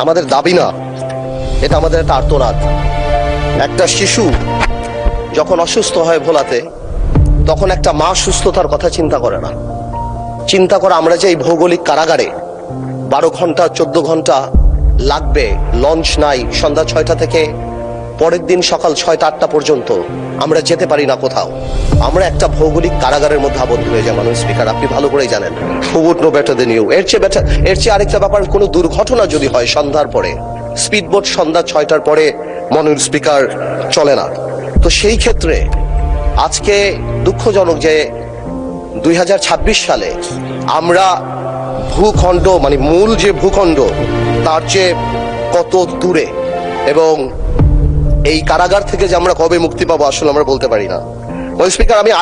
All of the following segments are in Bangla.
আমাদের দাবি না, এটা আমাদের একটা আর্তনাদ। একটা শিশু যখন অসুস্থ হয় ভোলাতে, তখন একটা মা সুস্থতার কথা চিন্তা করে না। চিন্তা করে আমরা যে এই ভৌগোলিক কারাগারে 12 ঘন্টা 14 ঘন্টা লাগবে, লঞ্চ নাই, সন্ধ্যা 6টা থেকে পরের দিন সকাল 6টা 8টা পর্যন্ত আমরা যেতে পারি না কোথাও। আমরা একটা ভৌগোলিক কারাগারের মধ্যে আবদ্ধ হয়ে যায়। মানুষ স্পিকার, আপনি ভালো করেই জানেন, who would know better than you. এর চেয়ে আরেকটা ব্যাপার, কোনো দুর্ঘটনা যদি হয় সন্ধ্যার পরে, স্পিডবোট সন্ধ্যা 6টার পরে মাননীয় স্পিকার চলে না। তো সেই ক্ষেত্রে আজকে দুঃখজনক যে 2026 সালে আমরা ভূখণ্ড, মানে মূল যে ভূখণ্ড তার চেয়ে কত দূরে, এবং এই কারাগার থেকে যে আমরা কবে মুক্তি পাবো আসলে আমরা বলতে পারি না। স্পিকার, আমি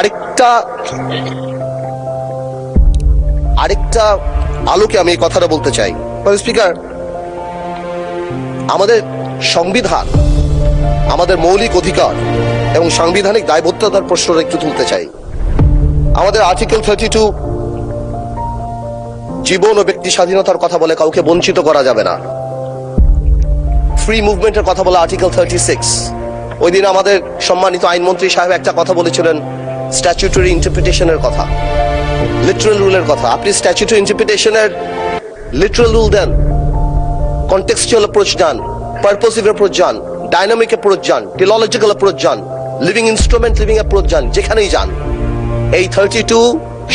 আরেকটা আলোকে আমি এই কথাটা বলতে চাই। স্পিকার, আমাদের সংবিধান, আমাদের মৌলিক অধিকার এবং সাংবিধানিক দায়বদ্ধতার প্রশ্নটা একটু তুলতে চাই। আমাদের আর্টিকেল 32 জীবন ও ব্যক্তি স্বাধীনতার কথা বলে, কাউকে বঞ্চিত করা যাবে না। ফ্রি মুভমেন্টের কথা বলে আর্টিকেল 36। ওই দিন আমাদের সম্মানিত আইনমন্ত্রী সাহেব একটা কথা বলেছিলেন, স্ট্যাচুটরি ইন্টারপ্রিটেশনের কথা, লিটারাল রুলের কথা। আপনি স্ট্যাচুটরি ইন্টারপ্রিটেশনের লিটারাল রুল দেন, কন্টেক্সচুয়াল অ্যাপ্রোচ যান, পারপোসিভ অ্যাপ্রোচ যান, ডাইনামিক অ্যাপ্রোচ যান, টেলজিক্যাল অ্যাপ্রোচ যান, লিভিং ইনস্ট্রুমেন্ট লিভিং অ্যাপ্রোচ যান, যেখানেই যান। এই 32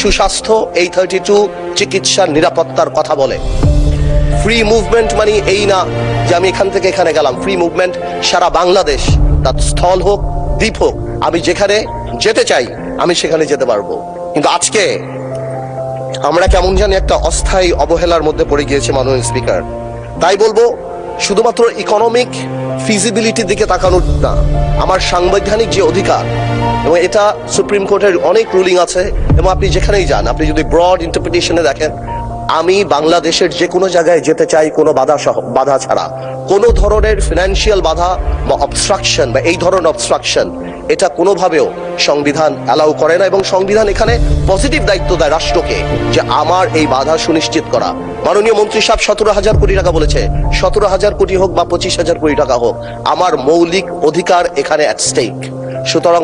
সুস্বাস্থ্য, এই 32 চিকিৎসার নিরাপত্তার কথা বলে। ফ্রি মুভমেন্ট মানে এই না যে আমি এখান থেকে এখানে গেলাম। ফ্রি মুভমেন্ট সারা বাংলাদেশ, তার স্থল হোক দ্বীপ হোক, আমি যেখানে যেতে চাই আমি সেখানে যেতে পারবো। কিন্তু আজকে আমরা কেমন জানি একটা অস্থায়ী অবহেলার মধ্যে পড়ে গিয়েছি মাননীয় স্পিকার। তাই বলবো, শুধুমাত্র ইকোনমিক ফিজিবিলিটির দিকে তাকানোর না, আমার সাংবিধানিক যে অধিকার, এবং এটা সুপ্রিম কোর্টের অনেক রুলিং আছে, এবং আপনি যেখানেই যান, আপনি যদি ব্রড ইন্টারপ্রিটেশনে দেখেন, আমি বাংলাদেশের যে কোনো জায়গায় যেতে চাই কোনো বাধা ছাড়া। কোনো ধরনের ফিনান্সিয়াল বাধা বা অবস্ট্রাকশন বা এই ধরনের অবস্ট্রাকশন এটা কোনোভাবেও সংবিধান অ্যালাউ করে না, এবং সংবিধান এখানে পজিটিভ দায়িত্ব দেয় রাষ্ট্রকে যে আমার এই বাধা সুনিশ্চিত করা। মাননীয় মন্ত্রী সাহেব 17,000 কোটি টাকা বলেছে, 17,000 কোটি হোক বা 25,000 কোটি টাকা হোক, আমার মৌলিক অধিকার এখানে অ্যাট স্টেক। সুতরাং